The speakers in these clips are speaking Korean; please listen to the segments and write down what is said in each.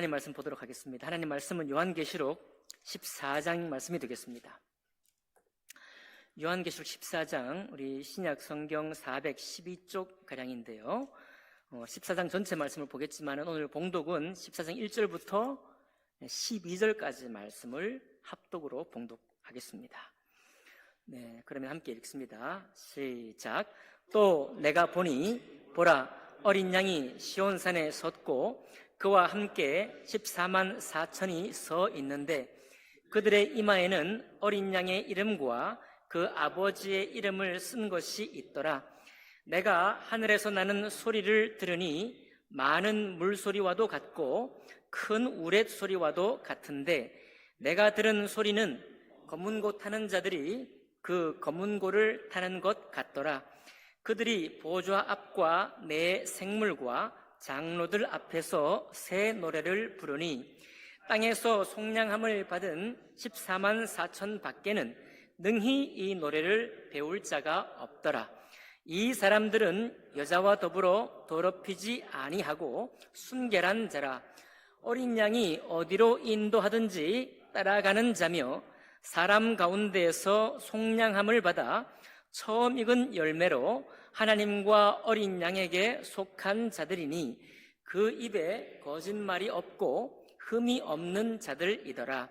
하나님 말씀 보도록 하겠습니다. 하나님 말씀은 요한계시록 14장 말씀이 되겠습니다. 요한계시록 14장, 우리 신약 성경 412쪽 가량인데요. 14장 전체 말씀을 보겠지만 오늘 봉독은 14장 1절부터 12절까지 말씀을 합독으로 봉독하겠습니다. 네, 그러면 함께 읽습니다. 시작. 또 내가 보니 보라, 어린 양이 시온산에 섰고 그와 함께 14만 4천이 서 있는데 그들의 이마에는 어린 양의 이름과 그 아버지의 이름을 쓴 것이 있더라. 내가 하늘에서 나는 소리를 들으니 많은 물소리와도 같고 큰 우렛 소리와도 같은데 내가 들은 소리는 검은 고 타는 자들이 그 검은 고를 타는 것 같더라. 그들이 보좌 앞과 내 생물과 장로들 앞에서 새 노래를 부르니 땅에서 속량함을 받은 14만 4천 밖에는 능히 이 노래를 배울 자가 없더라. 이 사람들은 여자와 더불어 더럽히지 아니하고 순결한 자라. 어린 양이 어디로 인도하든지 따라가는 자며 사람 가운데에서 속량함을 받아 처음 익은 열매로 하나님과 어린 양에게 속한 자들이니 그 입에 거짓말이 없고 흠이 없는 자들이더라.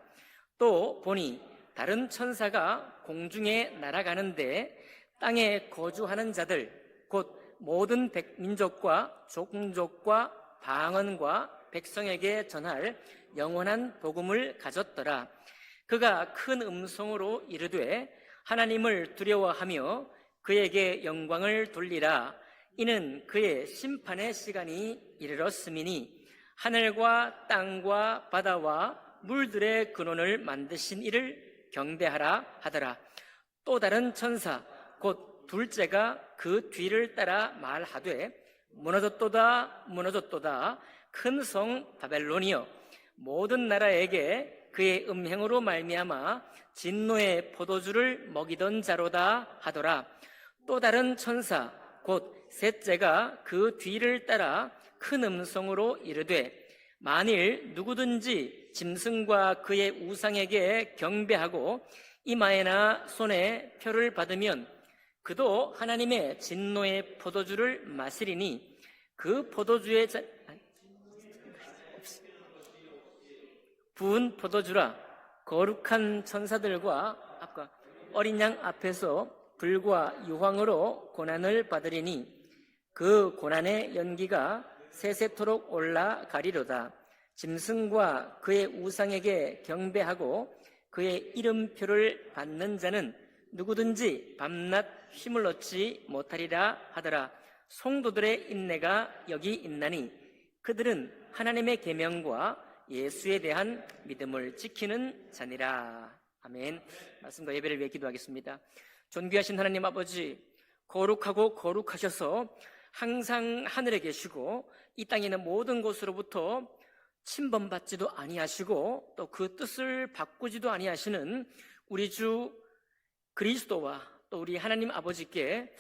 또 보니 다른 천사가 공중에 날아가는데 땅에 거주하는 자들 곧 모든 민족과 종족과 방언과 백성에게 전할 영원한 복음을 가졌더라. 그가 큰 음성으로 이르되 하나님을 두려워하며 그에게 영광을 돌리라. 이는 그의 심판의 시간이 이르렀음이니 하늘과 땅과 바다와 물들의 근원을 만드신 이를 경배하라 하더라. 또 다른 천사 곧 둘째가 그 뒤를 따라 말하되 무너졌도다 무너졌도다 큰 성 바벨론이여 모든 나라에게 그의 음행으로 말미암아 진노의 포도주를 먹이던 자로다 하더라. 또 다른 천사 곧 셋째가 그 뒤를 따라 큰 음성으로 이르되 만일 누구든지 짐승과 그의 우상에게 경배하고 이마에나 손에 표를 받으면 그도 하나님의 진노의 포도주를 마시리니 그 포도주의 부은 포도주라. 거룩한 천사들과 아까 어린 양 앞에서 불과 유황으로 고난을 받으리니 그 고난의 연기가 세세토록 올라가리로다. 짐승과 그의 우상에게 경배하고 그의 이름표를 받는 자는 누구든지 밤낮 쉼을 얻지 못하리라 하더라. 성도들의 인내가 여기 있나니 그들은 하나님의 계명과 예수에 대한 믿음을 지키는 자니라. 아멘. 말씀과 예배를 위해 기도하겠습니다. 존귀하신 하나님 아버지, 거룩하고 거룩하셔서 항상 하늘에 계시고 이 땅에 있는 모든 곳으로부터 침범받지도 아니하시고 또 그 뜻을 바꾸지도 아니하시는 우리 주 그리스도와 또 우리 하나님 아버지께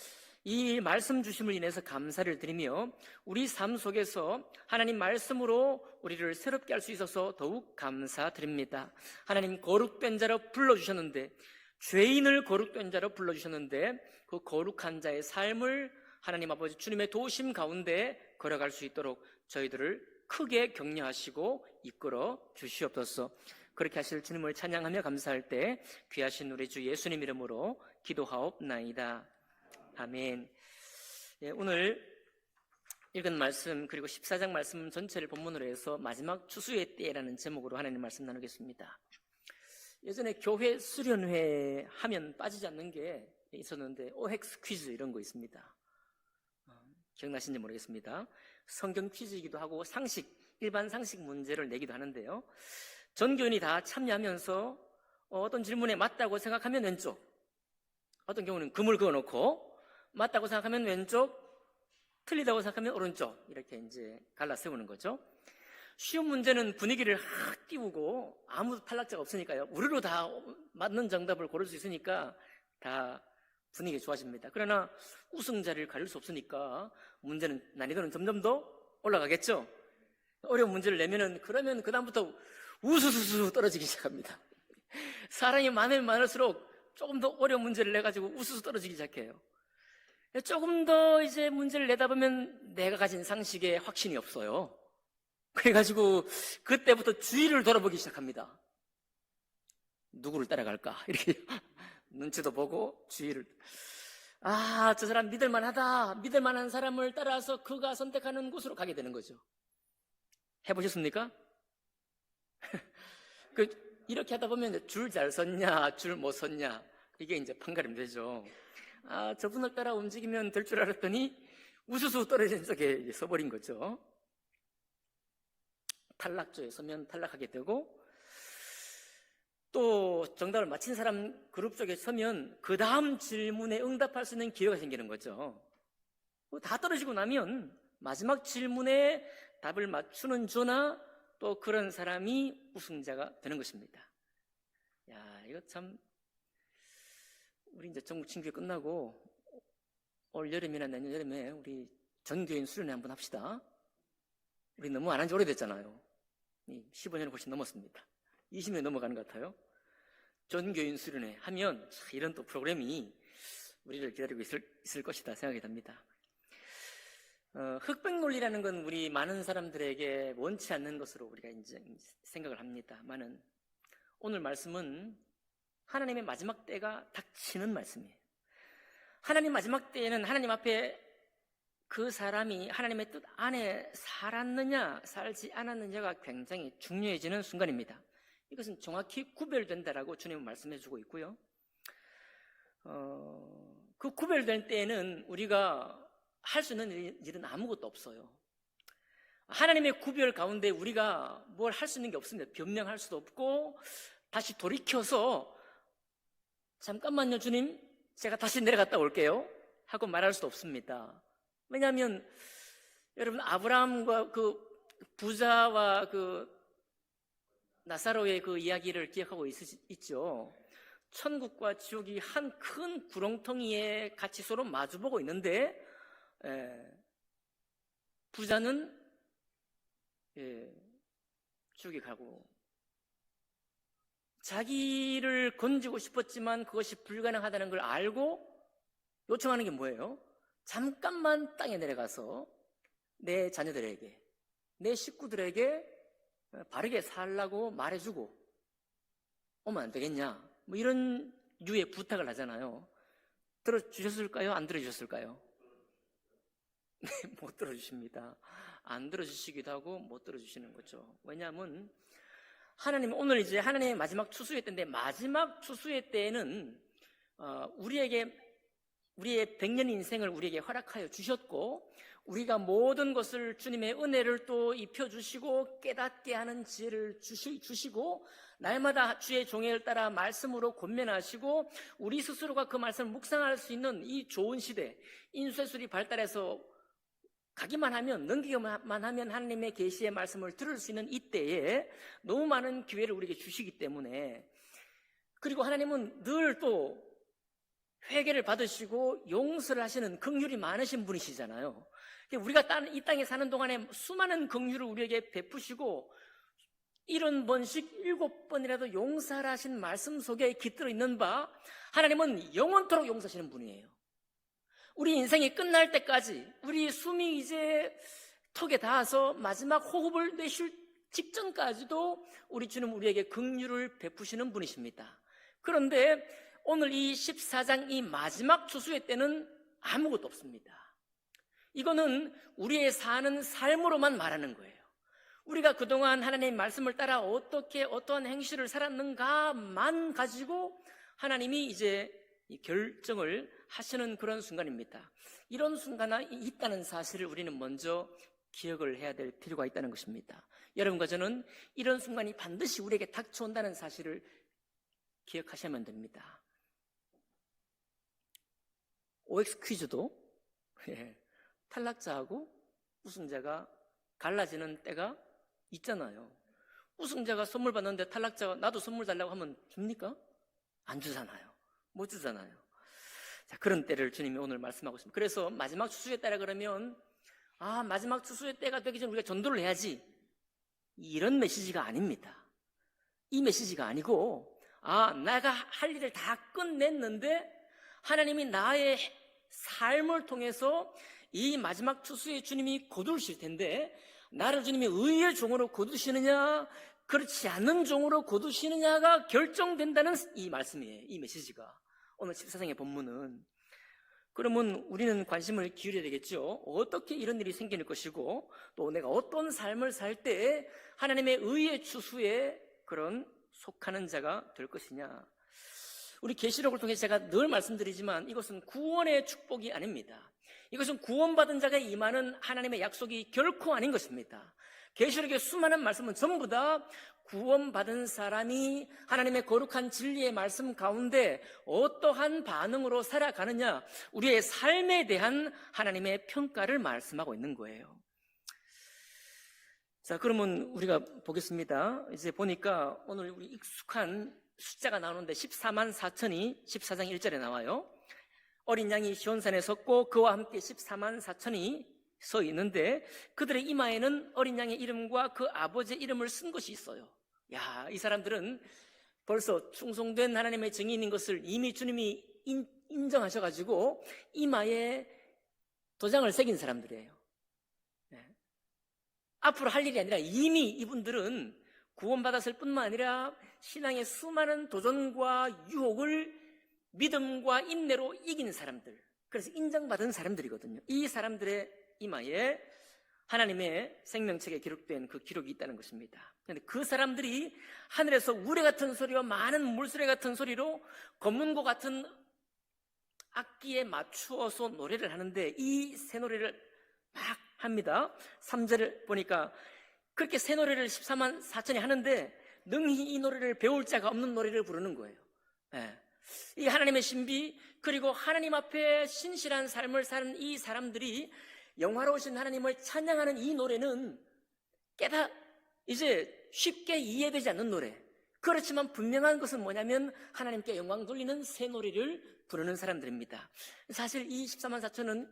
이 말씀 주심을 인해서 감사를 드리며 우리 삶 속에서 하나님 말씀으로 우리를 새롭게 할 수 있어서 더욱 감사드립니다. 하나님 거룩된 자로 불러주셨는데 죄인을 거룩된 자로 불러주셨는데 그 거룩한 자의 삶을 하나님 아버지 주님의 도우심 가운데 걸어갈 수 있도록 저희들을 크게 격려하시고 이끌어 주시옵소서. 그렇게 하실 주님을 찬양하며 감사할 때 귀하신 우리 주 예수님 이름으로 기도하옵나이다. 아멘. 예, 오늘 읽은 말씀 그리고 14장 말씀 전체를 본문으로 해서 마지막 추수의 때라는 제목으로 하나님 말씀 나누겠습니다. 예전에 교회 수련회 하면 빠지지 않는 게 있었는데 OX 퀴즈 이런 거 있습니다. 기억나신지 모르겠습니다. 성경 퀴즈이기도 하고 일반 상식 문제를 내기도 하는데요. 전교인이 다 참여하면서 어떤 질문에 맞다고 생각하면 왼쪽, 어떤 경우는 금을 그어놓고 맞다고 생각하면 왼쪽, 틀리다고 생각하면 오른쪽 이렇게 이제 갈라 세우는 거죠. 쉬운 문제는 분위기를 확 띄우고 아무 탈락자가 없으니까요. 우르르 다 맞는 정답을 고를 수 있으니까 다 분위기가 좋아집니다. 그러나 우승자를 가릴 수 없으니까 문제는 난이도는 점점 더 올라가겠죠. 어려운 문제를 내면은 그러면 그다음부터 우수수수 떨어지기 시작합니다. 사람이 많으면 많을수록 조금 더 어려운 문제를 내가지고 우수수 떨어지기 시작해요. 조금 더 이제 문제를 내다 보면 내가 가진 상식에 확신이 없어요. 그래가지고 그때부터 주위를 돌아보기 시작합니다. 누구를 따라갈까? 이렇게 눈치도 보고 주위를, 아, 저 사람 믿을만하다. 믿을만한 사람을 따라서 그가 선택하는 곳으로 가게 되는 거죠. 해보셨습니까? 이렇게 하다 보면 줄 잘 섰냐, 줄 못 섰냐, 이게 이제 판가름 되죠. 아, 저분을 따라 움직이면 될 줄 알았더니 우수수 떨어진 속에 서버린 거죠. 탈락조에 서면 탈락하게 되고, 또 정답을 맞힌 사람 그룹 쪽에 서면 그 다음 질문에 응답할 수 있는 기회가 생기는 거죠. 다 떨어지고 나면 마지막 질문에 답을 맞추는 조나 또 그런 사람이 우승자가 되는 것입니다. 야, 이거 참, 우리 이제 전국 친교회 끝나고 올 여름이나 내년 여름에 우리 전교인 수련회 한번 합시다. 우리 너무 안 한 지 오래됐잖아요. 15년이 훨씬 넘었습니다. 20년 넘어가는 것 같아요. 전교인 수련회 하면 이런 또 프로그램이 우리를 기다리고 있을 것이다 생각이 듭니다. 흑백 논리라는 건 우리 많은 사람들에게 원치 않는 것으로 우리가 이제 생각을 합니다만은 오늘 말씀은 하나님의 마지막 때가 닥치는 말씀이에요. 하나님 마지막 때에는 하나님 앞에 그 사람이 하나님의 뜻 안에 살았느냐 살지 않았느냐가 굉장히 중요해지는 순간입니다. 이것은 정확히 구별된다라고 주님은 말씀해 주고 있고요. 그 구별될 때에는 우리가 할 수 있는 일은 아무것도 없어요. 하나님의 구별 가운데 우리가 뭘 할 수 있는 게 없습니다. 변명할 수도 없고 다시 돌이켜서 잠깐만요 주님, 제가 다시 내려갔다 올게요 하고 말할 수도 없습니다. 왜냐하면 여러분, 아브라함과 그 부자와 그 나사로의 그 이야기를 기억하고 있죠. 천국과 지옥이 한 큰 구렁텅이에 같이 서로 마주보고 있는데 부자는 지옥에 가고 자기를 건지고 싶었지만 그것이 불가능하다는 걸 알고 요청하는 게 뭐예요? 잠깐만 땅에 내려가서 내 자녀들에게, 내 식구들에게 바르게 살라고 말해주고 오면 안 되겠냐, 뭐 이런 류의 부탁을 하잖아요. 들어주셨을까요? 안 들어주셨을까요? 네, 못 들어주십니다. 안 들어주시기도 하고 못 들어주시는 거죠. 왜냐하면 하나님, 오늘 이제 하나님의 마지막 추수의 때인데, 마지막 추수의 때에는 우리의 100년 인생을 우리에게 허락하여 주셨고, 우리가 모든 것을 주님의 은혜를 또 입혀주시고 깨닫게 하는 지혜를 주시고 날마다 주의 종회를 따라 말씀으로 권면하시고 우리 스스로가 그 말씀을 묵상할 수 있는 이 좋은 시대, 인쇄술이 발달해서 가기만 하면, 넘기기만 하면 하나님의 계시의 말씀을 들을 수 있는 이때에 너무 많은 기회를 우리에게 주시기 때문에, 그리고 하나님은 늘 또 회개를 받으시고 용서를 하시는 긍휼이 많으신 분이시잖아요. 우리가 이 땅에 사는 동안에 수많은 긍휼을 우리에게 베푸시고 70번씩 7번이라도 용서를 하신 말씀 속에 깃들어 있는 바, 하나님은 영원토록 용서하시는 분이에요. 우리 인생이 끝날 때까지, 우리 숨이 이제 턱에 닿아서 마지막 호흡을 내쉴 직전까지도 우리 주는 우리에게 긍휼을 베푸시는 분이십니다. 그런데 오늘 이 14장 이 마지막 추수의 때는 아무것도 없습니다. 이거는 우리의 사는 삶으로만 말하는 거예요. 우리가 그동안 하나님의 말씀을 따라 어떻게 어떠한 행실을 살았는가만 가지고 하나님이 이제 결정을 하시는 그런 순간입니다. 이런 순간이 있다는 사실을 우리는 먼저 기억을 해야 될 필요가 있다는 것입니다. 여러분과 저는 이런 순간이 반드시 우리에게 닥쳐온다는 사실을 기억하셔야만 됩니다. OX 퀴즈도 탈락자하고 우승자가 갈라지는 때가 있잖아요. 우승자가 선물 받는데 탈락자가 나도 선물 달라고 하면 줍니까? 안 주잖아요. 못 주잖아요. 자, 그런 때를 주님이 오늘 말씀하고 있습니다. 그래서 마지막 추수의 때라 그러면, 마지막 추수의 때가 되기 전에 우리가 전도를 해야지, 이런 메시지가 아닙니다. 이 메시지가 아니고, 내가 할 일을 다 끝냈는데 하나님이 나의 삶을 통해서 이 마지막 추수에 주님이 거두실 텐데, 나를 주님이 의의 종으로 거두시느냐 그렇지 않는 종으로 거두시느냐가 결정된다는 이 말씀이에요. 이 메시지가 오늘 14장의 본문은. 그러면 우리는 관심을 기울여야 되겠죠. 어떻게 이런 일이 생길 것이고, 또 내가 어떤 삶을 살 때 하나님의 의의 추수에 그런 속하는 자가 될 것이냐. 우리 계시록을 통해 제가 늘 말씀드리지만 이것은 구원의 축복이 아닙니다. 이것은 구원받은 자가 임하는 하나님의 약속이 결코 아닌 것입니다. 계시록의 수많은 말씀은 전부 다 구원받은 사람이 하나님의 거룩한 진리의 말씀 가운데 어떠한 반응으로 살아가느냐, 우리의 삶에 대한 하나님의 평가를 말씀하고 있는 거예요. 자, 그러면 우리가 보겠습니다. 이제 보니까 오늘 우리 익숙한 숫자가 나오는데 14만 4천이 14장 1절에 나와요. 어린 양이 시온산에 섰고 그와 함께 14만 4천이 서 있는데 그들의 이마에는 어린 양의 이름과 그 아버지의 이름을 쓴 것이 있어요. 야, 이 사람들은 벌써 충성된 하나님의 증인인 것을 이미 주님이 인정하셔가지고 이마에 도장을 새긴 사람들이에요. 네. 앞으로 할 일이 아니라 이미 이분들은 구원받았을 뿐만 아니라 신앙의 수많은 도전과 유혹을 믿음과 인내로 이긴 사람들, 그래서 인정받은 사람들이거든요. 이 사람들의 이마에 하나님의 생명책에 기록된 그 기록이 있다는 것입니다. 그런데 그 사람들이 하늘에서 우레 같은 소리와 많은 물소리 같은 소리로 검문고 같은 악기에 맞추어서 노래를 하는데 이 새 노래를 막 합니다. 3절을 보니까 그렇게 새 노래를 14만 4천이 하는데 능히 이 노래를 배울 자가 없는 노래를 부르는 거예요. 네. 이 하나님의 신비, 그리고 하나님 앞에 신실한 삶을 사는 이 사람들이 영화로우신 하나님을 찬양하는 이 노래는 이제 쉽게 이해되지 않는 노래. 그렇지만 분명한 것은 뭐냐면 하나님께 영광 돌리는 새 노래를 부르는 사람들입니다. 사실 이 14만 4천은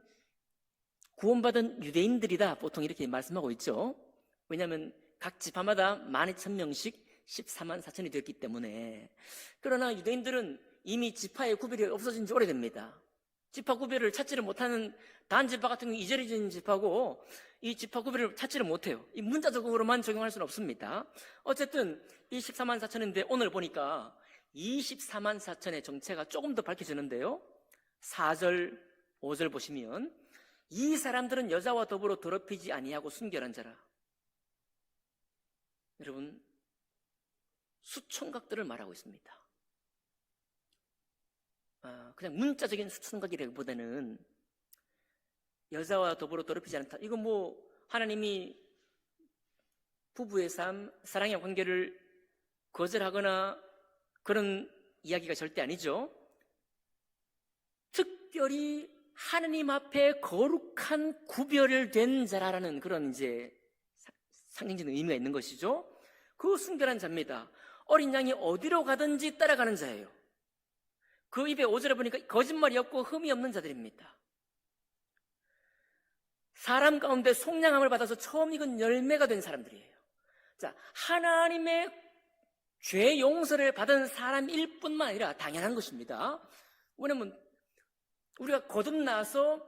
구원받은 유대인들이다 보통 이렇게 말씀하고 있죠. 왜냐하면 각 지파마다 12,000명씩 14만 4천이 되었기 때문에. 그러나 유대인들은 이미 지파의 구별이 없어진 지 오래됩니다. 지파 구별을 찾지를 못하는 단지파 같은 경우 이저리진 지파고 이 지파 구별을 찾지를 못해요. 이 문자적으로만 적용할 수는 없습니다. 어쨌든 이 14만 4천인데 오늘 보니까 24만 4천의 정체가 조금 더 밝혀지는데요. 4절, 5절 보시면 이 사람들은 여자와 더불어 더럽히지 아니하고 순결한 자라. 여러분, 수총각들을 말하고 있습니다. 그냥 문자적인 수총각이라기보다는 여자와 더불어 더럽히지 않다. 이건 뭐 하나님이 부부의 삶, 사랑의 관계를 거절하거나 그런 이야기가 절대 아니죠. 특별히 하나님 앞에 거룩한 구별된 자라는 그런 이제 상징적인 의미가 있는 것이죠. 그 순결한 자입니다. 어린 양이 어디로 가든지 따라가는 자예요. 그 입에 5절에 보니까 거짓말이 없고 흠이 없는 자들입니다. 사람 가운데 속량함을 받아서 처음 익은 열매가 된 사람들이에요. 자, 하나님의 죄 용서를 받은 사람일 뿐만 아니라 당연한 것입니다. 왜냐하면 우리가 거듭나서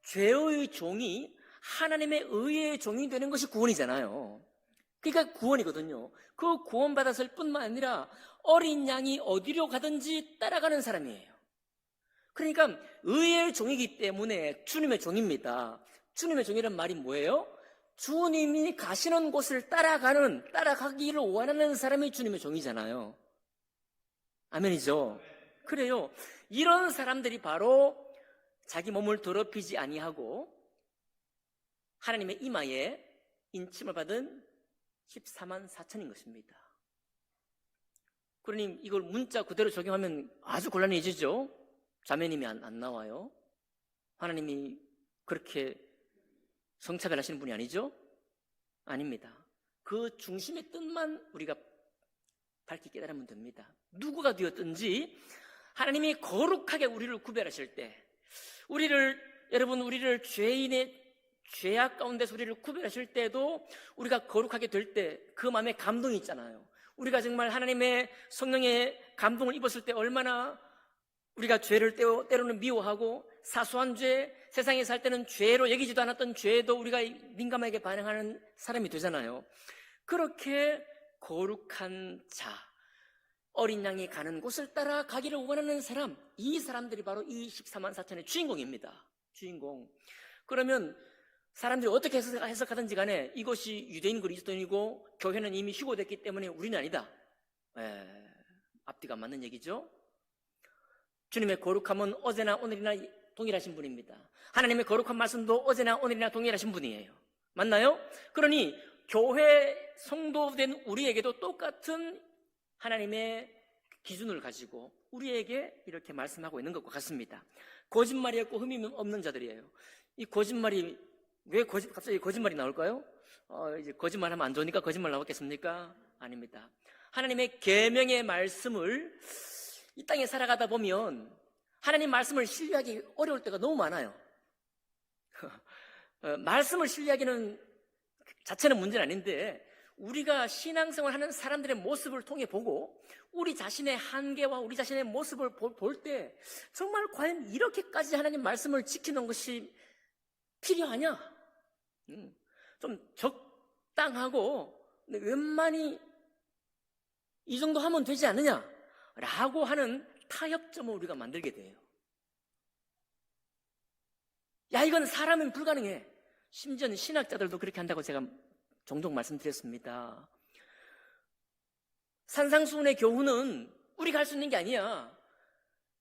죄의 종이 하나님의 의의 종이 되는 것이 구원이잖아요. 그러니까 구원이거든요. 그 구원받았을 뿐만 아니라 어린 양이 어디로 가든지 따라가는 사람이에요. 그러니까 의의 종이기 때문에 주님의 종입니다. 주님의 종이란 말이 뭐예요? 주님이 가시는 곳을 따라가기를 원하는 사람이 주님의 종이잖아요. 아멘이죠? 그래요. 이런 사람들이 바로 자기 몸을 더럽히지 아니하고 하나님의 이마에 인침을 받은 14만 4천인 것입니다. 그러니 이걸 문자 그대로 적용하면 아주 곤란해지죠. 자매님이 안 나와요. 하나님이 그렇게 성차별하시는 분이 아니죠? 아닙니다. 그 중심의 뜻만 우리가 밝히 깨달으면 됩니다. 누구가 되었든지 하나님이 거룩하게 우리를 구별하실 때 우리를 죄악 가운데서 우리를 구별하실 때도 우리가 거룩하게 될 때 그 마음에 감동이 있잖아요. 우리가 정말 하나님의 성령의 감동을 입었을 때 얼마나 우리가 죄를 때로는 미워하고 사소한 죄, 세상에 살 때는 죄로 여기지도 않았던 죄도 우리가 민감하게 반응하는 사람이 되잖아요. 그렇게 거룩한 자, 어린 양이 가는 곳을 따라 가기를 원하는 사람, 이 사람들이 바로 이 14만 4천의 주인공입니다. 주인공. 그러면 사람들이 어떻게 해석하든지 간에 이것이 유대인 그리스도인이고 교회는 이미 휴고됐기 때문에 우리는 아니다. 앞뒤가 맞는 얘기죠. 주님의 거룩함은 어제나 오늘이나 동일하신 분입니다. 하나님의 거룩한 말씀도 어제나 오늘이나 동일하신 분이에요. 맞나요? 그러니 교회 성도된 우리에게도 똑같은 하나님의 기준을 가지고 우리에게 이렇게 말씀하고 있는 것과 같습니다. 거짓말이 없고 흠이 없는 자들이에요. 이 거짓말이 왜 갑자기 거짓말이 나올까요? 이제 거짓말하면 안 좋으니까 거짓말 나왔겠습니까? 아닙니다. 하나님의 계명의 말씀을 이 땅에 살아가다 보면 하나님 말씀을 신뢰하기 어려울 때가 너무 많아요. 말씀을 신뢰하기는 자체는 문제는 아닌데 우리가 신앙생활 하는 사람들의 모습을 통해 보고 우리 자신의 한계와 우리 자신의 모습을 볼 때 정말 과연 이렇게까지 하나님 말씀을 지키는 것이 필요하냐? 좀 적당하고 웬만히 이 정도 하면 되지 않느냐? 라고 하는 타협점을 우리가 만들게 돼요. 야, 이건 사람은 불가능해. 심지어는 신학자들도 그렇게 한다고 제가 종종 말씀드렸습니다. 산상수훈의 교훈은 우리가 할 수 있는 게 아니야.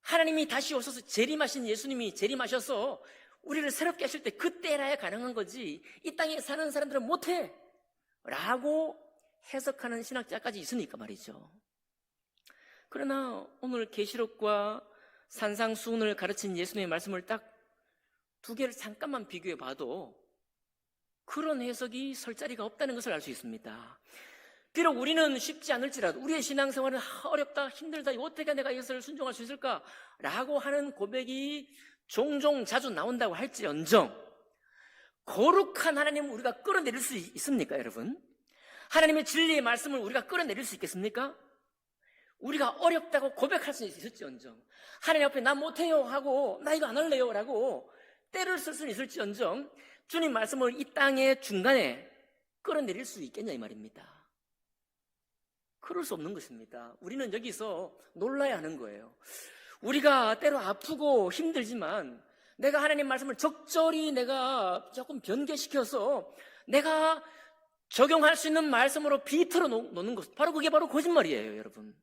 하나님이 다시 오셔서 재림하신 예수님이 재림하셔서 우리를 새롭게 하실 때 그때라야 가능한 거지 이 땅에 사는 사람들은 못해 라고 해석하는 신학자까지 있으니까 말이죠. 그러나 오늘 계시록과 산상수훈을 가르친 예수님의 말씀을 딱 두 개를 잠깐만 비교해 봐도 그런 해석이 설 자리가 없다는 것을 알 수 있습니다. 비록 우리는 쉽지 않을지라도 우리의 신앙생활은 어렵다, 힘들다, 어떻게 내가 이것을 순종할 수 있을까? 라고 하는 고백이 종종 자주 나온다고 할지언정 거룩한 하나님을 우리가 끌어내릴 수 있습니까, 여러분? 하나님의 진리의 말씀을 우리가 끌어내릴 수 있겠습니까? 우리가 어렵다고 고백할 수 있을지언정 하나님 앞에 나 못해요 하고 나 이거 안 할래요 라고 때를 쓸 수는 있을지언정 주님 말씀을 이 땅의 중간에 끌어내릴 수 있겠냐 이 말입니다. 그럴 수 없는 것입니다. 우리는 여기서 놀라야 하는 거예요. 우리가 때로 아프고 힘들지만 내가 하나님 말씀을 적절히 내가 조금 변개시켜서 내가 적용할 수 있는 말씀으로 비틀어 놓는 것, 그게 바로 거짓말이에요, 여러분.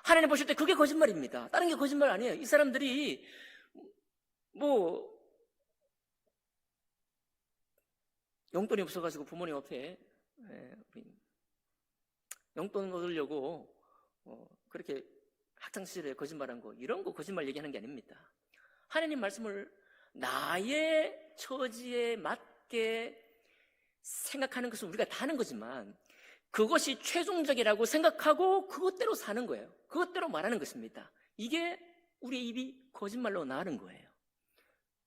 하나님 보실 때 그게 거짓말입니다. 다른 게 거짓말 아니에요. 이 사람들이 용돈이 없어가지고 부모님 앞에 용돈 얻으려고 그렇게 학창시절에 거짓말한 거 이런 거 거짓말 얘기하는 게 아닙니다. 하나님 말씀을 나의 처지에 맞게 생각하는 것은 우리가 다 하는 거지만 그것이 최종적이라고 생각하고 그것대로 사는 거예요. 그것대로 말하는 것입니다. 이게 우리의 입이 거짓말로 나가는 거예요.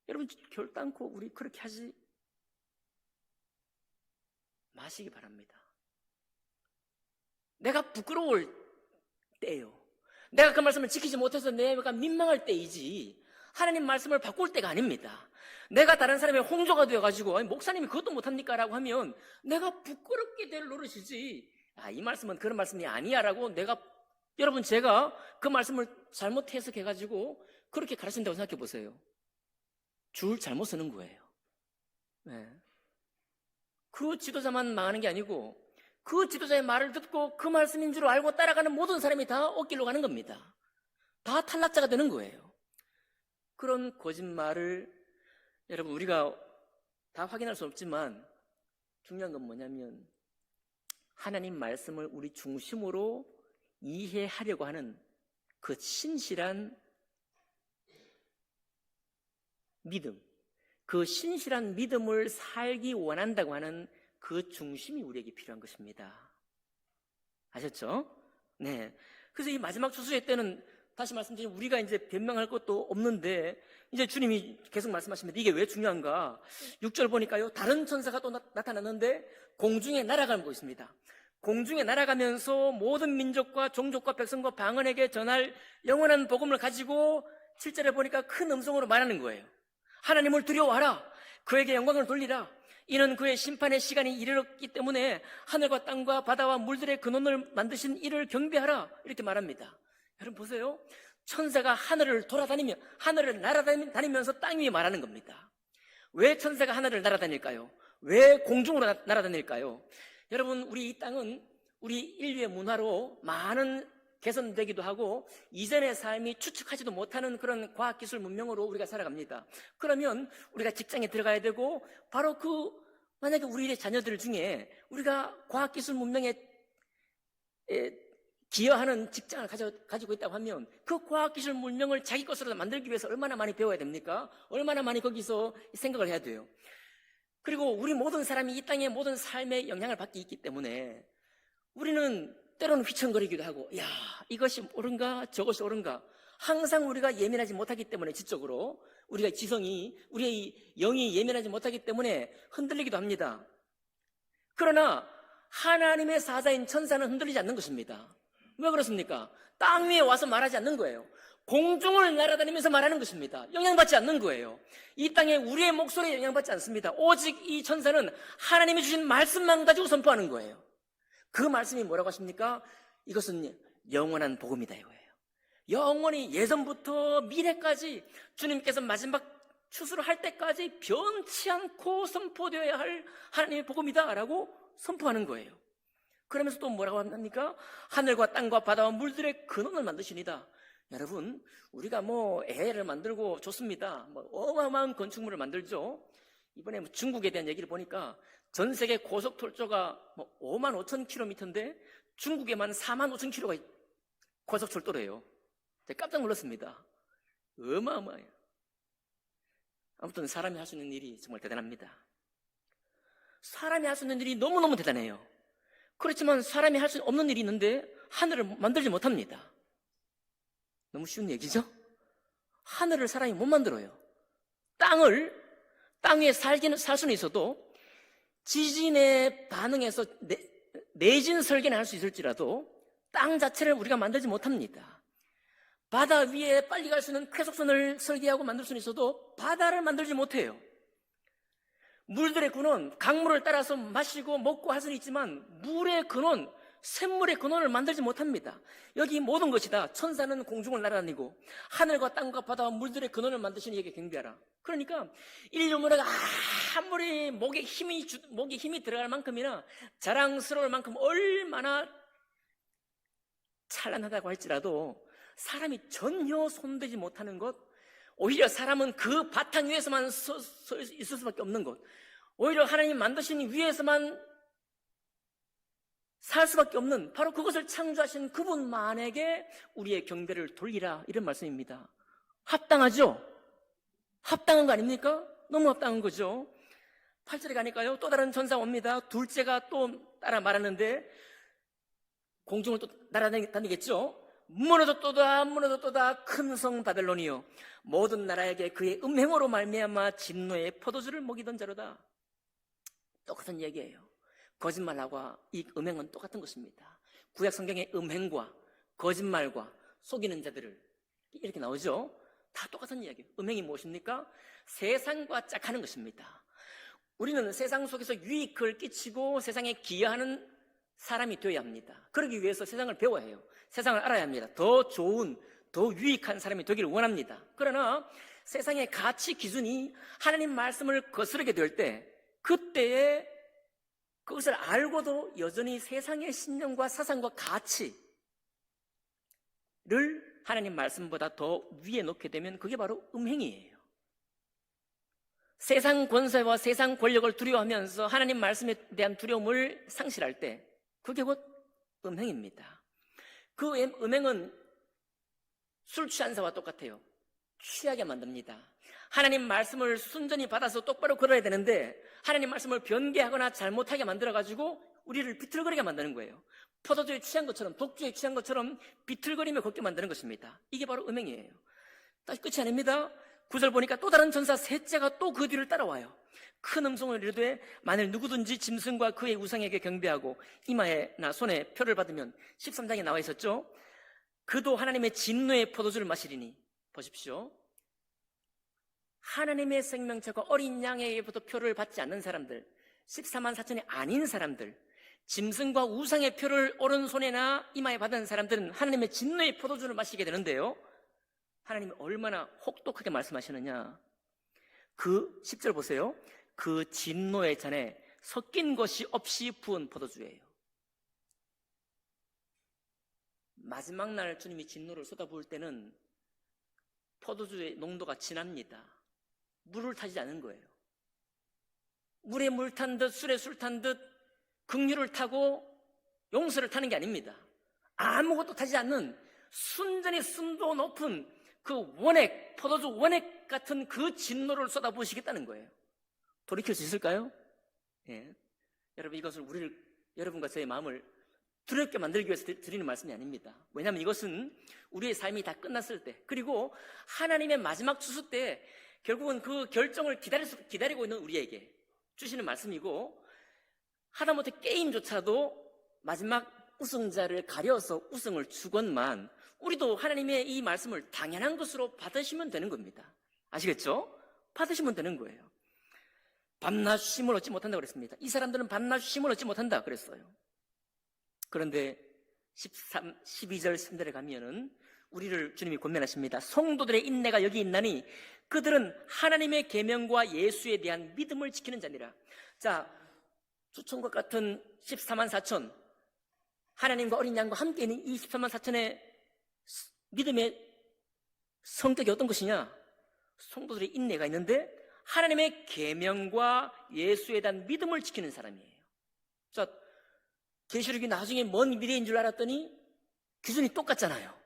여러분 결단코 우리 그렇게 하지 마시기 바랍니다. 내가 부끄러울 때예요. 내가 그 말씀을 지키지 못해서 내가 민망할 때이지 하나님 말씀을 바꿀 때가 아닙니다. 내가 다른 사람의 홍조가 되어가지고 목사님이 그것도 못합니까? 라고 하면 내가 부끄럽게 될 노릇이지 이 말씀은 그런 말씀이 아니야 라고 여러분 제가 그 말씀을 잘못 해석해가지고 그렇게 가르친다고 생각해 보세요. 줄 잘못 쓰는 거예요. 그 지도자만 망하는 게 아니고 그 지도자의 말을 듣고 그 말씀인 줄 알고 따라가는 모든 사람이 다 엇길로 가는 겁니다. 다 탈락자가 되는 거예요. 그런 거짓말을 여러분 우리가 다 확인할 수 없지만 중요한 건 뭐냐면 하나님 말씀을 우리 중심으로 이해하려고 하는 그 신실한 믿음, 그 신실한 믿음을 살기 원한다고 하는 그 중심이 우리에게 필요한 것입니다. 아셨죠? 네. 그래서 이 마지막 추수의 때는 다시 말씀드리면 우리가 이제 변명할 것도 없는데 이제 주님이 계속 말씀하십니다. 이게 왜 중요한가? 6절 보니까요, 다른 천사가 또 나타났는데 공중에 날아가고 있습니다. 공중에 날아가면서 모든 민족과 종족과 백성과 방언에게 전할 영원한 복음을 가지고 7절에 보니까 큰 음성으로 말하는 거예요. 하나님을 두려워하라. 그에게 영광을 돌리라. 이는 그의 심판의 시간이 이르렀기 때문에 하늘과 땅과 바다와 물들의 근원을 만드신 이를 경배하라. 이렇게 말합니다. 여러분 보세요. 천사가 하늘을 날아다니면서 땅 위에 말하는 겁니다. 왜 천사가 하늘을 날아다닐까요? 왜 공중으로 날아다닐까요? 여러분, 우리 이 땅은 우리 인류의 문화로 많은 개선되기도 하고 이전의 삶이 추측하지도 못하는 그런 과학기술 문명으로 우리가 살아갑니다. 그러면 우리가 직장에 들어가야 되고 바로 만약에 우리의 자녀들 중에 우리가 과학기술 문명에 기여하는 직장을 가지고 있다고 하면 그 과학기술 문명을 자기 것으로 만들기 위해서 얼마나 많이 배워야 됩니까? 얼마나 많이 거기서 생각을 해야 돼요. 그리고 우리 모든 사람이 이 땅의 모든 삶에 영향을 받기 있기 때문에 우리는 때로는 휘청거리기도 하고, 야, 이것이 옳은가 저것이 옳은가, 항상 우리가 예민하지 못하기 때문에 지적으로 우리의 지성이, 우리의 영이 예민하지 못하기 때문에 흔들리기도 합니다. 그러나 하나님의 사자인 천사는 흔들리지 않는 것입니다. 왜 그렇습니까? 땅 위에 와서 말하지 않는 거예요. 공중을 날아다니면서 말하는 것입니다. 영향받지 않는 거예요. 이 땅에 우리의 목소리에 영향받지 않습니다. 오직 이 천사는 하나님이 주신 말씀만 가지고 선포하는 거예요. 그 말씀이 뭐라고 하십니까? 이것은 영원한 복음이다 이거예요. 영원히 예전부터 미래까지 주님께서 마지막 추수를 할 때까지 변치 않고 선포되어야 할 하나님의 복음이다 라고 선포하는 거예요. 그러면서 또 뭐라고 합니까? 하늘과 땅과 바다와 물들의 근원을 만드시니다. 여러분, 우리가 애를 만들고 좋습니다. 어마어마한 건축물을 만들죠. 이번에 중국에 대한 얘기를 보니까 전 세계 고속철도가 5만 5천 킬로미터인데 중국에만 4만 5천 킬로가 고속철도래요. 제가 깜짝 놀랐습니다. 어마어마해요. 아무튼 사람이 할 수 있는 일이 정말 대단합니다. 사람이 할 수 있는 일이 너무너무 대단해요. 그렇지만 사람이 할 수 없는 일이 있는데 하늘을 만들지 못합니다. 너무 쉬운 얘기죠? 하늘을 사람이 못 만들어요. 땅 위에 살 수는 있어도 지진에 반응해서 내진 설계는 할 수 있을지라도 땅 자체를 우리가 만들지 못합니다. 바다 위에 빨리 갈 수 있는 쾌속선을 설계하고 만들 수는 있어도 바다를 만들지 못해요. 물들의 근원, 강물을 따라서 마시고 먹고 할 수는 있지만 물의 근원, 샘물의 근원을 만들지 못합니다. 여기 모든 것이 다 천사는 공중을 날아다니고 하늘과 땅과 바다와 물들의 근원을 만드시는 이에게 경배하라. 그러니까 인류 문화가 아무리 목에 힘이 들어갈 만큼이나 자랑스러울 만큼 얼마나 찬란하다고 할지라도 사람이 전혀 손대지 못하는 것, 오히려 사람은 그 바탕 위에서만 있을 수밖에 없는 것, 오히려 하나님 만드신 위에서만 살 수밖에 없는 바로 그것을 창조하신 그분만에게 우리의 경배를 돌리라, 이런 말씀입니다. 합당하죠? 합당한 거 아닙니까? 너무 합당한 거죠. 8절에 가니까요, 또 다른 천사 옵니다. 둘째가 또 따라 말하는데 공중을 또 날아다니겠죠. 무너졌도다 큰 성 바벨론이요, 모든 나라에게 그의 음행으로 말미암아 진노의 포도주를 먹이던 자로다. 똑같은 얘기예요. 거짓말하고 이 음행은 똑같은 것입니다. 구약 성경의 음행과 거짓말과 속이는 자들을 이렇게 나오죠. 다 똑같은 이야기예요. 음행이 무엇입니까? 세상과 짝하는 것입니다. 우리는 세상 속에서 유익을 끼치고 세상에 기여하는 사람이 되어야 합니다. 그러기 위해서 세상을 배워야 해요. 세상을 알아야 합니다. 더 좋은, 더 유익한 사람이 되기를 원합니다. 그러나 세상의 가치 기준이 하나님 말씀을 거스르게 될 때, 그때에 그것을 알고도 여전히 세상의 신념과 사상과 가치를 하나님 말씀보다 더 위에 놓게 되면 그게 바로 음행이에요. 세상 권세와 세상 권력을 두려워하면서 하나님 말씀에 대한 두려움을 상실할 때 그게 곧 음행입니다. 그 음행은 술 취한 자와 똑같아요. 취하게 만듭니다. 하나님 말씀을 순전히 받아서 똑바로 걸어야 되는데 하나님 말씀을 변개하거나 잘못하게 만들어가지고 우리를 비틀거리게 만드는 거예요. 포도주에 취한 것처럼, 독주에 취한 것처럼 비틀거리며 걷게 만드는 것입니다. 이게 바로 음행이에요. 다시 끝이 아닙니다. 9절 보니까 또 다른 전사 셋째가 또 그 뒤를 따라와요. 큰 음성을 이르되 만일 누구든지 짐승과 그의 우상에게 경배하고 이마에나 손에 표를 받으면 13장에 나와 있었죠. 그도 하나님의 진노의 포도주를 마시리니. 보십시오. 하나님의 생명체가 어린 양에게부터 표를 받지 않는 사람들, 14만 4천이 아닌 사람들, 짐승과 우상의 표를 오른손에나 이마에 받은 사람들은 하나님의 진노의 포도주를 마시게 되는데요, 하나님이 얼마나 혹독하게 말씀하시느냐. 그 10절 보세요. 그 진노의 잔에 섞인 것이 없이 부은 포도주예요. 마지막 날 주님이 진노를 쏟아부을 때는 포도주의 농도가 진합니다. 물을 타지 않은 거예요. 물에 물 탄 듯 술에 술 탄 듯 긍휼을 타고 용서를 타는 게 아닙니다. 아무것도 타지 않는 순전히 순도 높은 그 원액, 포도주 원액 같은 그 진노를 쏟아부으시겠다는 거예요. 돌이킬 수 있을까요? 예. 여러분, 이것을 여러분과 저의 마음을 두렵게 만들기 위해서 드리는 말씀이 아닙니다. 왜냐하면 이것은 우리의 삶이 다 끝났을 때, 그리고 하나님의 마지막 추수 때 결국은 그 결정을 기다리고 있는 우리에게 주시는 말씀이고, 하다못해 게임조차도 마지막 우승자를 가려서 우승을 주건만 우리도 하나님의 이 말씀을 당연한 것으로 받으시면 되는 겁니다. 아시겠죠? 받으시면 되는 거예요. 밤낮 쉼을 얻지 못한다고 그랬습니다. 이 사람들은 밤낮 쉼을 얻지 못한다 그랬어요. 그런데 12절 3절에 가면은 우리를 주님이 권면하십니다. 성도들의 인내가 여기 있나니 그들은 하나님의 계명과 예수에 대한 믿음을 지키는 자니라. 자, 주총과 같은 14만 4천, 하나님과 어린 양과 함께 있는 이 14만 4천의 믿음의 성격이 어떤 것이냐? 성도들의 인내가 있는데 하나님의 계명과 예수에 대한 믿음을 지키는 사람이에요. 자, 계시록이 나중에 먼 미래인 줄 알았더니 기준이 똑같잖아요.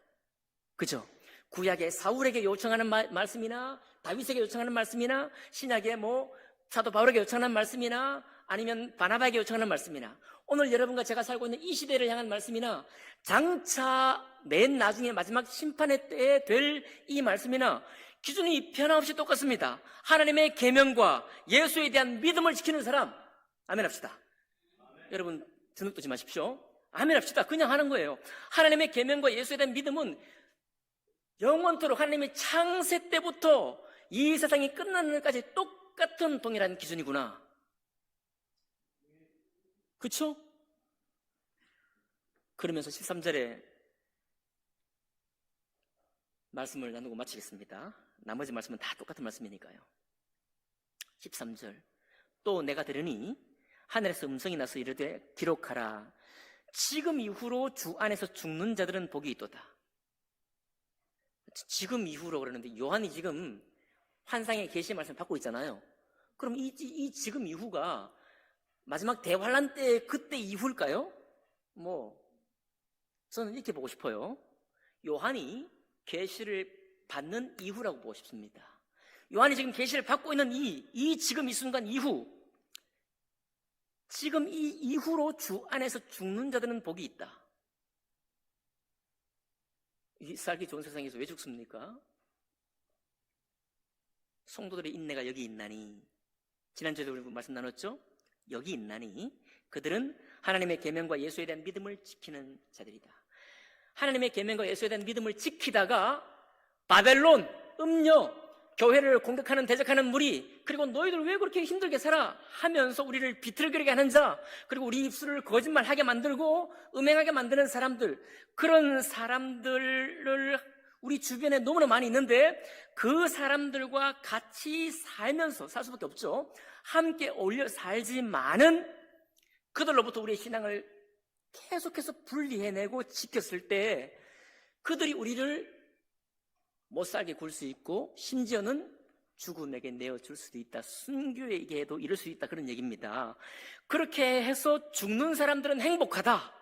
그죠? 구약의 사울에게 요청하는 말씀이나 다윗에게 요청하는 말씀이나 신약의 사도 바울에게 요청하는 말씀이나 아니면 바나바에게 요청하는 말씀이나 오늘 여러분과 제가 살고 있는 이 시대를 향한 말씀이나 장차 맨 나중에 마지막 심판의 때에 될 이 말씀이나 기준이 변함없이 똑같습니다. 하나님의 계명과 예수에 대한 믿음을 지키는 사람, 아멘 합시다. 여러분 주눅 들지 마십시오. 아멘 합시다. 그냥 하는 거예요. 하나님의 계명과 예수에 대한 믿음은 영원토록 하나님의 창세 때부터 이 세상이 끝나는 날까지 똑같은 동일한 기준이구나. 그렇죠? 그러면서 13절에 말씀을 나누고 마치겠습니다. 나머지 말씀은 다 똑같은 말씀이니까요. 13절, 또 내가 들으니 하늘에서 음성이 나서 이르되 기록하라. 지금 이후로 주 안에서 죽는 자들은 복이 있도다. 지금 이후로 그러는데 요한이 지금 환상의 계시의 말씀을 받고 있잖아요. 그럼 이 지금 이후가 마지막 대환란 때 그때 이후일까요? 저는 이렇게 보고 싶어요. 요한이 계시를 받는 이후라고 보고 싶습니다. 요한이 지금 계시를 받고 있는 지금 이 순간 이후, 지금 이 이후로 주 안에서 죽는 자들은 복이 있다. 이 살기 좋은 세상에서 왜 죽습니까? 성도들의 인내가 여기 있나니, 지난주에도 우리 말씀 나눴죠? 여기 있나니 그들은 하나님의 계명과 예수에 대한 믿음을 지키는 자들이다. 하나님의 계명과 예수에 대한 믿음을 지키다가 바벨론, 음녀, 교회를 공격하는 대적하는 무리, 그리고 너희들 왜 그렇게 힘들게 살아? 하면서 우리를 비틀거리게 하는 자, 그리고 우리 입술을 거짓말하게 만들고 음행하게 만드는 사람들, 그런 사람들을 우리 주변에 너무나 많이 있는데 그 사람들과 같이 살면서 살 수밖에 없죠. 함께 어울려 살지만은 그들로부터 우리의 신앙을 계속해서 분리해내고 지켰을 때 그들이 우리를 못 살게 굴 수 있고 심지어는 죽음에게 내어줄 수도 있다. 순교에게도 이를 수 있다. 그런 얘기입니다. 그렇게 해서 죽는 사람들은 행복하다.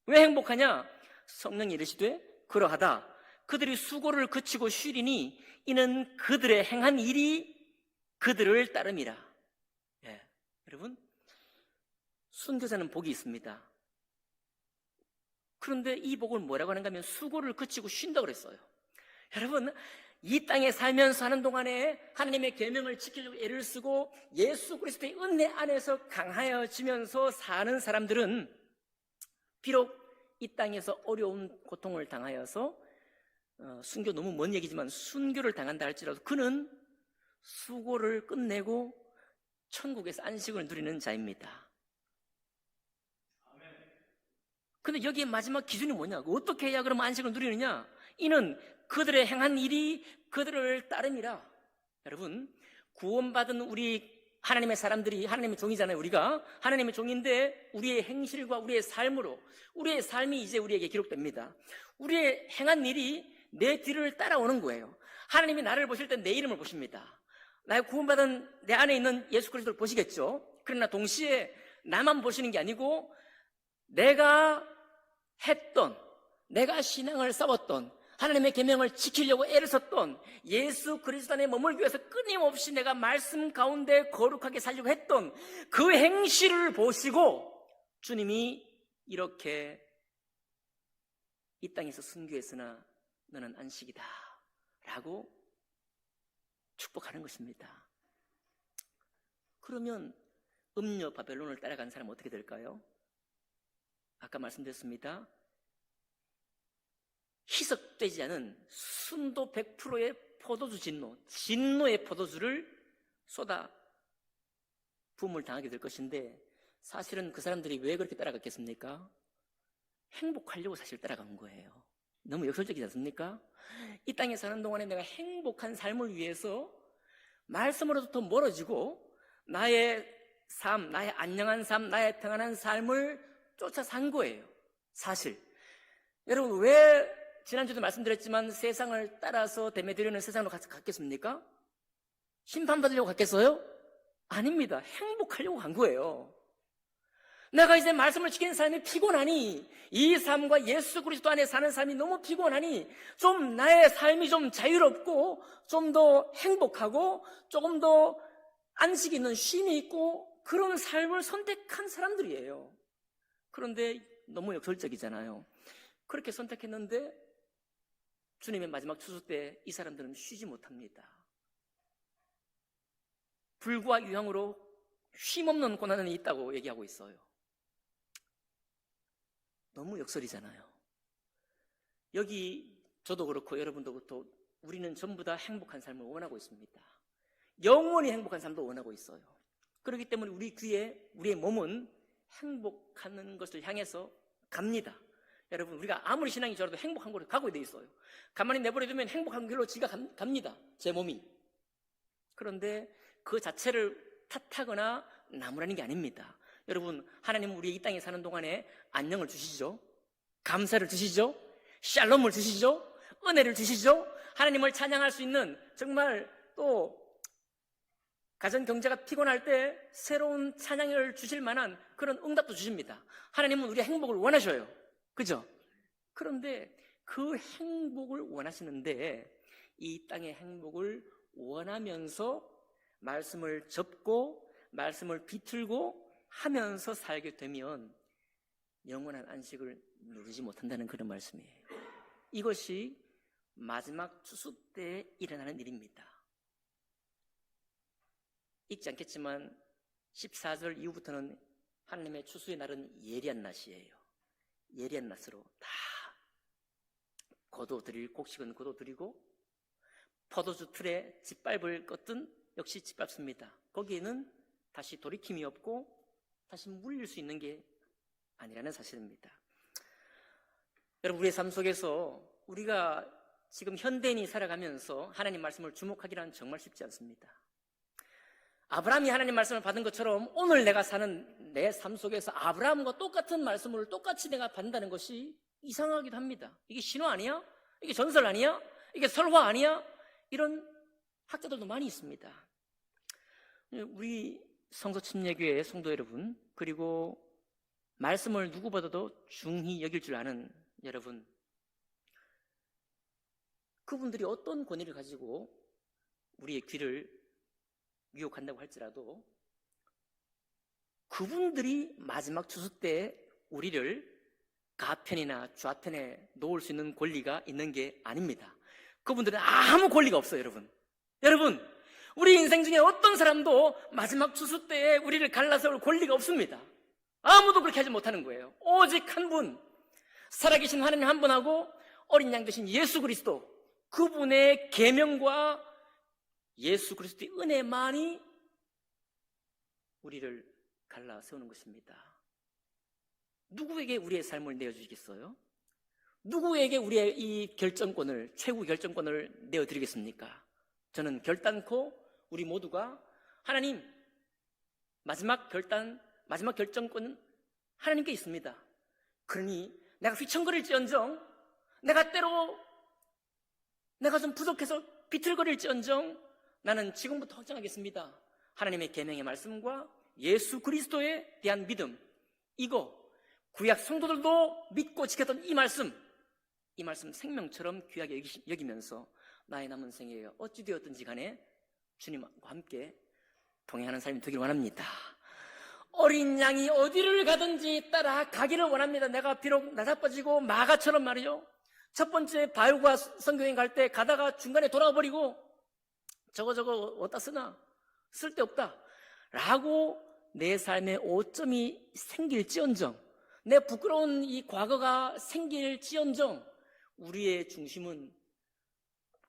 왜 행복하냐? 성령이 이르시되 그러하다. 그들이 수고를 그치고 쉬리니 이는 그들의 행한 일이 그들을 따름이라. 여러분, 순교자는 복이 있습니다. 그런데 이 복을 뭐라고 하는가 하면 수고를 그치고 쉰다고 그랬어요. 여러분, 이 땅에 살면서 하는 동안에 하나님의 계명을 지키려고 애를 쓰고 예수 그리스도의 은혜 안에서 강하여지면서 사는 사람들은 비록 이 땅에서 어려운 고통을 당하여서 순교 너무 먼 얘기지만 순교를 당한다 할지라도 그는 수고를 끝내고 천국에서 안식을 누리는 자입니다. 근데 여기에 마지막 기준이 뭐냐고, 어떻게 해야 그러면 안식을 누리느냐? 이는 그들의 행한 일이 그들을 따름이라. 여러분, 구원받은 우리 하나님의 사람들이, 하나님의 종이잖아요. 우리가 하나님의 종인데 우리의 행실과 우리의 삶으로, 우리의 삶이 이제 우리에게 기록됩니다. 우리의 행한 일이 내 뒤를 따라오는 거예요. 하나님이 나를 보실 때 내 이름을 보십니다. 나의 구원받은 내 안에 있는 예수 그리스도를 보시겠죠. 그러나 동시에 나만 보시는 게 아니고 내가 했던, 내가 신앙을 싸웠던, 하나님의 계명을 지키려고 애를 썼던, 예수 그리스도 안에 머물기 위해서 끊임없이 내가 말씀 가운데 거룩하게 살려고 했던 그 행실을 보시고 주님이 이렇게 이 땅에서 순교했으나 너는 안식이다 라고 축복하는 것입니다. 그러면 음녀 바벨론을 따라간 사람은 어떻게 될까요? 아까 말씀드렸습니다. 희석되지 않은 순도 100%의 포도주 진노의 포도주를 쏟아 부음을 당하게 될 것인데, 사실은 그 사람들이 왜 그렇게 따라갔겠습니까? 행복하려고 사실 따라간 거예요. 너무 역설적이지 않습니까? 이 땅에 사는 동안에 내가 행복한 삶을 위해서 말씀으로부터 멀어지고 나의 삶, 나의 안녕한 삶, 나의 평안한 삶을 쫓아 산 거예요. 사실 여러분, 왜 지난주도 말씀드렸지만 세상을 따라서 대매드리는 세상으로 갔겠습니까? 심판받으려고 갔겠어요? 아닙니다. 행복하려고 간 거예요. 내가 이제 말씀을 지키는 삶이 피곤하니, 이 삶과 예수 그리스도 안에 사는 삶이 너무 피곤하니 좀 나의 삶이 좀 자유롭고 좀 더 행복하고 조금 더 안식이 있는 쉼이 있고 그런 삶을 선택한 사람들이에요. 그런데 너무 역설적이잖아요. 그렇게 선택했는데 주님의 마지막 추수 때 이 사람들은 쉬지 못합니다. 불과 유황으로 쉼없는 고난이 있다고 얘기하고 있어요. 너무 역설이잖아요. 여기 저도 그렇고 여러분도 그렇고 우리는 전부 다 행복한 삶을 원하고 있습니다. 영원히 행복한 삶도 원하고 있어요. 그렇기 때문에 우리 귀에 우리의 몸은 행복하는 것을 향해서 갑니다. 여러분, 우리가 아무리 신앙이 좋아도 행복한 곳으로 가고 돼 있어요. 가만히 내버려두면 행복한 길로 지가 갑니다. 제 몸이. 그런데 그 자체를 탓하거나 나무라는 게 아닙니다. 여러분, 하나님은 우리 이 땅에 사는 동안에 안녕을 주시죠. 감사를 주시죠. 샬롬을 주시죠. 은혜를 주시죠. 하나님을 찬양할 수 있는, 정말 또 가정 경제가 피곤할 때 새로운 찬양을 주실 만한 그런 응답도 주십니다. 하나님은 우리의 행복을 원하셔요. 그죠? 그런데 그 행복을 원하시는데 이 땅의 행복을 원하면서 말씀을 접고 말씀을 비틀고 하면서 살게 되면 영원한 안식을 누리지 못한다는 그런 말씀이에요. 이것이 마지막 추수 때 일어나는 일입니다. 읽지 않겠지만 14절 이후부터는 하나님의 추수의 날은 예리한 낮이에요. 예리한 낮으로 다 거둬들일 곡식은 거둬들이고 포도주 틀에 짓밟을 것은 역시 짓밟습니다. 거기에는 다시 돌이킴이 없고 다시 물릴 수 있는 게 아니라는 사실입니다. 여러분, 우리의 삶 속에서 우리가 지금 현대인이 살아가면서 하나님 말씀을 주목하기란 정말 쉽지 않습니다. 아브라함이 하나님 말씀을 받은 것처럼 오늘 내가 사는 내 삶 속에서 아브라함과 똑같은 말씀을 똑같이 내가 받는다는 것이 이상하기도 합니다. 이게 신화 아니야? 이게 전설 아니야? 이게 설화 아니야? 이런 학자들도 많이 있습니다. 우리 성서침례교회 성도 여러분, 그리고 말씀을 누구보다도 중히 여길 줄 아는 여러분, 그분들이 어떤 권위를 가지고 우리의 귀를 유혹한다고 할지라도 그분들이 마지막 추수 때 우리를 가편이나 좌편에 놓을 수 있는 권리가 있는 게 아닙니다. 그분들은 아무 권리가 없어요, 여러분. 여러분, 우리 인생 중에 어떤 사람도 마지막 추수 때에 우리를 갈라서올 권리가 없습니다. 아무도 그렇게 하지 못하는 거예요. 오직 한 분, 살아계신 하나님 한 분하고 어린 양 되신 예수 그리스도, 그분의 계명과 예수 그리스도의 은혜만이 우리를 갈라 세우는 것입니다. 누구에게 우리의 삶을 내어주시겠어요? 누구에게 우리의 이 결정권을, 최후 결정권을 내어드리겠습니까? 저는 결단코 우리 모두가 하나님, 마지막 결정권은 하나님께 있습니다. 그러니 내가 휘청거릴지언정, 내가 좀 부족해서 비틀거릴지언정 나는 지금부터 확정하겠습니다. 하나님의 계명의 말씀과 예수 그리스도에 대한 믿음, 이거 구약 성도들도 믿고 지켰던 이 말씀 생명처럼 귀하게 여기면서 나의 남은 생에 어찌 되었든지 간에 주님과 함께 동행하는 삶이 되기를 원합니다. 어린 양이 어디를 가든지 따라가기를 원합니다. 내가 비록 나자빠지고 마가처럼 말이죠, 첫 번째 바유과 성교행 갈 때 가다가 중간에 돌아가 버리고 저거 어디다 쓰나, 쓸데없다 라고 내 삶에 오점이 생길지언정, 내 부끄러운 이 과거가 생길지언정, 우리의 중심은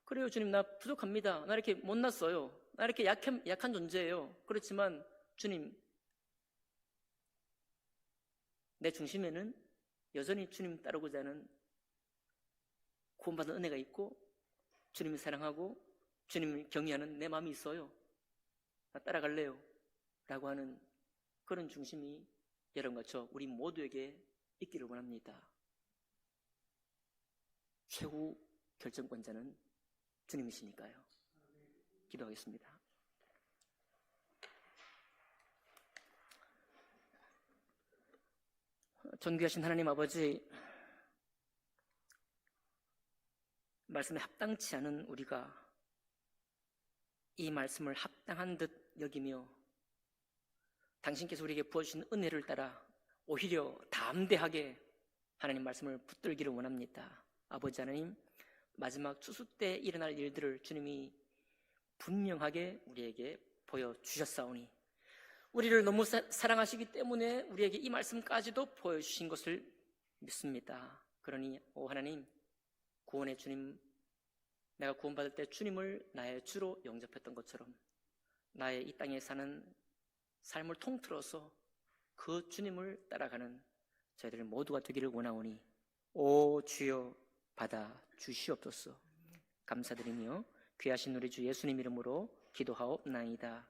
그래요, 주님 나 부족합니다. 나 이렇게 못났어요. 나 이렇게 약한 존재예요. 그렇지만 주님, 내 중심에는 여전히 주님 따르고자 하는 구원받은 은혜가 있고 주님을 사랑하고 주님을 경외하는 내 마음이 있어요. 나 따라갈래요 라고 하는 그런 중심이 여러분과 저 우리 모두에게 있기를 원합니다. 최후 결정권자는 주님이시니까요. 기도하겠습니다. 존귀하신 하나님 아버지, 말씀에 합당치 않은 우리가 이 말씀을 합당한 듯 여기며 당신께서 우리에게 부어주신 은혜를 따라 오히려 담대하게 하나님 말씀을 붙들기를 원합니다. 아버지 하나님, 마지막 추수 때 일어날 일들을 주님이 분명하게 우리에게 보여주셨사오니 우리를 너무 사랑하시기 때문에 우리에게 이 말씀까지도 보여주신 것을 믿습니다. 그러니 오 하나님, 구원의 주님, 내가 구원받을 때 주님을 나의 주로 영접했던 것처럼 나의 이 땅에 사는 삶을 통틀어서 그 주님을 따라가는 저희들 모두가 되기를 원하오니 오 주여 받아 주시옵소서. 감사드리며 귀하신 우리 주 예수님 이름으로 기도하옵나이다.